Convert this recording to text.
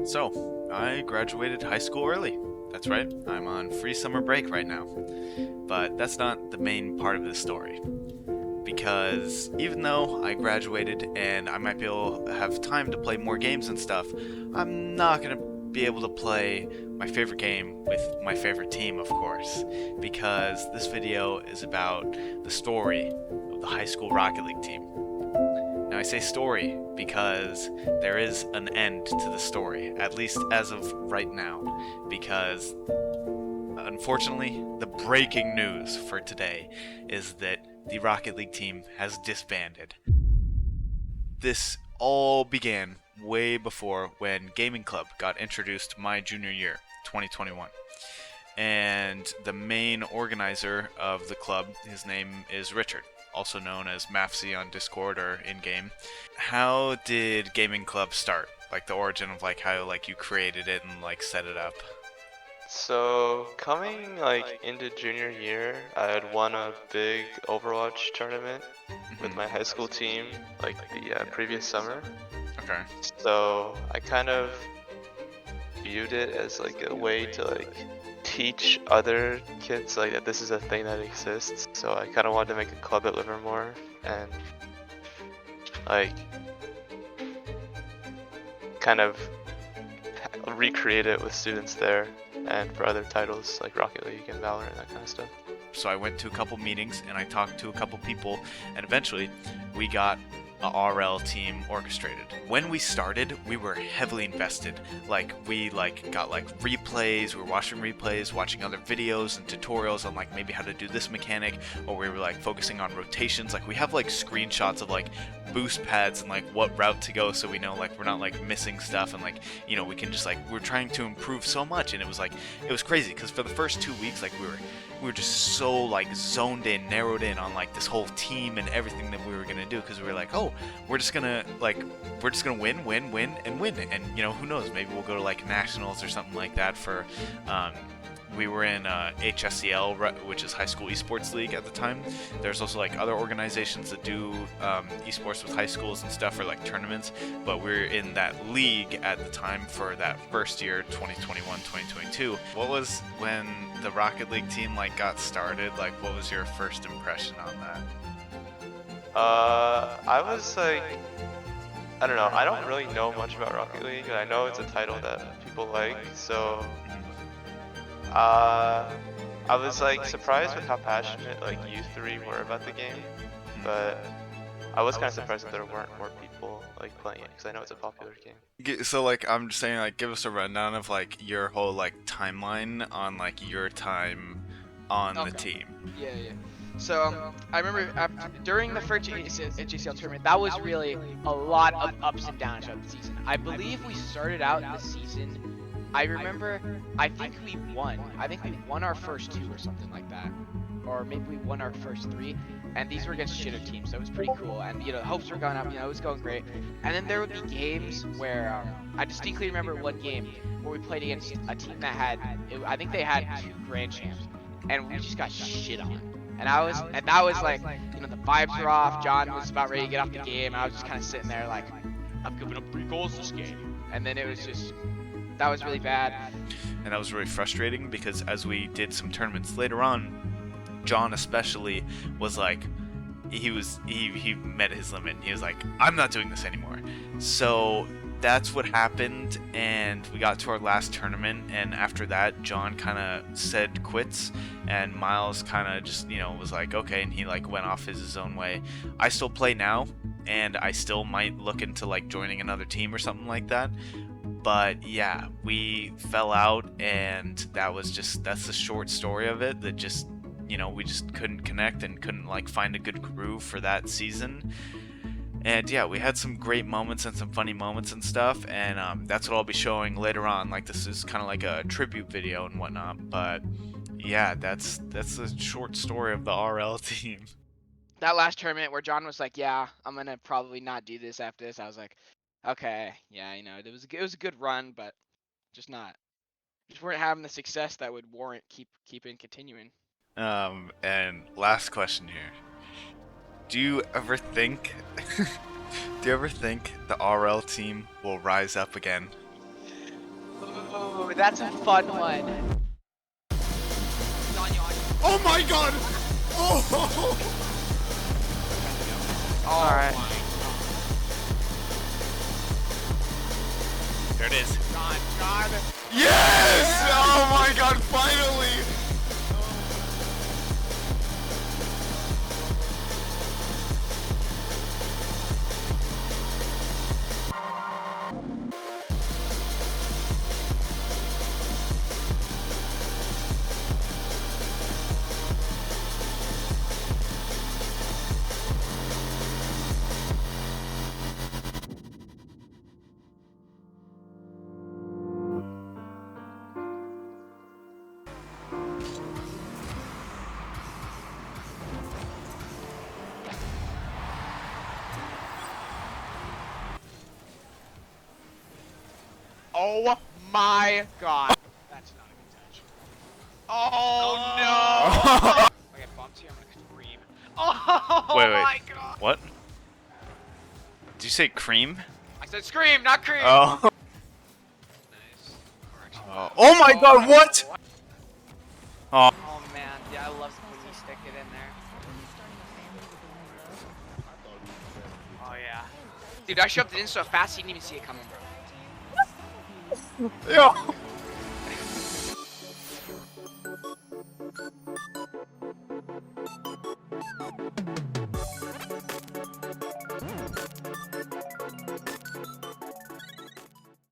So, I graduated high school early. That's right, I'm on free summer break right now. But that's not the main part of this story. Because even though I graduated and I might be able to have time to play more games and stuff, I'm not going to be able to play my favorite game with my favorite team, of course. Because this video is about the story of the high school Rocket League team. Now, I say story because there is an end to the story, at least as of right now, because unfortunately, the breaking news for today is that the Rocket League team has disbanded. This all began way before when Gaming Club got introduced my junior year, 2021. And the main organizer of the club, his name is Richard, also known as Mafsy on Discord or in-game. How did Gaming Club start? Like the origin of like how like you created it and like set it up? So coming into junior year, I had won a big Overwatch tournament with my high school team the previous summer. Okay. So I kind of viewed it as like a way to teach other kids that this is a thing that exists. So I kind of wanted to make a club at Livermore and like kind of recreate it with students there and for other titles like Rocket League and Valorant, that kind of stuff. So I went to a couple meetings and I talked to a couple people, and eventually we got a RL team orchestrated. When we started, we were heavily invested. We got replays, we were watching replays, watching other videos and tutorials on maybe how to do this mechanic, or we were focusing on rotations. We have screenshots of boost pads and what route to go, so we know we're not missing stuff, and we can just we're trying to improve so much. And it was crazy because for the first 2 weeks we were just so zoned in, narrowed in on this whole team and everything that we were gonna do, because we were oh, we're just gonna win, and who knows, maybe we'll go to nationals or something like that for we were in HSEL, which is High School Esports League at the time. There's also other organizations that do esports with high schools and stuff, or tournaments, but we're in that league at the time for that first year, 2021-2022. What was when the Rocket League team got started? What was your first impression on that? I was I don't know, I don't really know much about Rocket League, and I know it's a title that people like, so I was surprised with how passionate you three were about the game, but I was kind of surprised that there weren't more people playing it, because I know it's a popular game. So I'm just saying, give us a rundown of your whole timeline on your time on the team. Yeah. So I remember during the first HCL tournament, that was really a lot of ups and downs throughout the season. I believe we started out the season, I think we won. I think we won our first 2 or something like that. Or maybe we won our first 3. And these were against shitter teams, so it was pretty cool. And, the hopes were going up, it was going great. And then there would be games where, I distinctly remember one game where we played against a team that I think they had 2 grand champs. And we just got shit on. And that was the vibes were off. John was about ready to get off the game. And I was just kind of sitting there I'm giving up 3 goals this game. And then it was just, that was really bad. And that was really frustrating because as we did some tournaments later on, John especially was he met his limit. He was I'm not doing this anymore. So that's what happened, and we got to our last tournament, and after that John kind of said quits, and Miles kind of just was okay, and he went off his own way. I still play now, and I still might look into joining another team or something like that. But yeah, we fell out, and that's the short story of it. That just we just couldn't connect and couldn't find a good groove for that season. And yeah, we had some great moments and some funny moments and stuff, and that's what I'll be showing later on. This is kind of a tribute video and whatnot. But yeah, that's the short story of the RL team. That last tournament where John was yeah, I'm gonna probably not do this after this, I was okay, yeah, it was a good run, but just weren't having the success that would warrant keeping continuing. And last question here. Do you ever think the RL team will rise up again? Ooh, that's a fun one. Oh my god! Oh! Alright. There it is. God. Yes! Oh my god, finally! Oh my god. That's not a good touch. Oh no! I get bumped here, I'm gonna scream. Oh Wait. my god! What? Did you say cream? I said scream, not cream! Oh. Nice. Oh my god, what? Oh. Oh man, yeah, I love when you stick it in there. Oh yeah. Dude, I shoved it in so fast you didn't even see it coming, bro. Yo!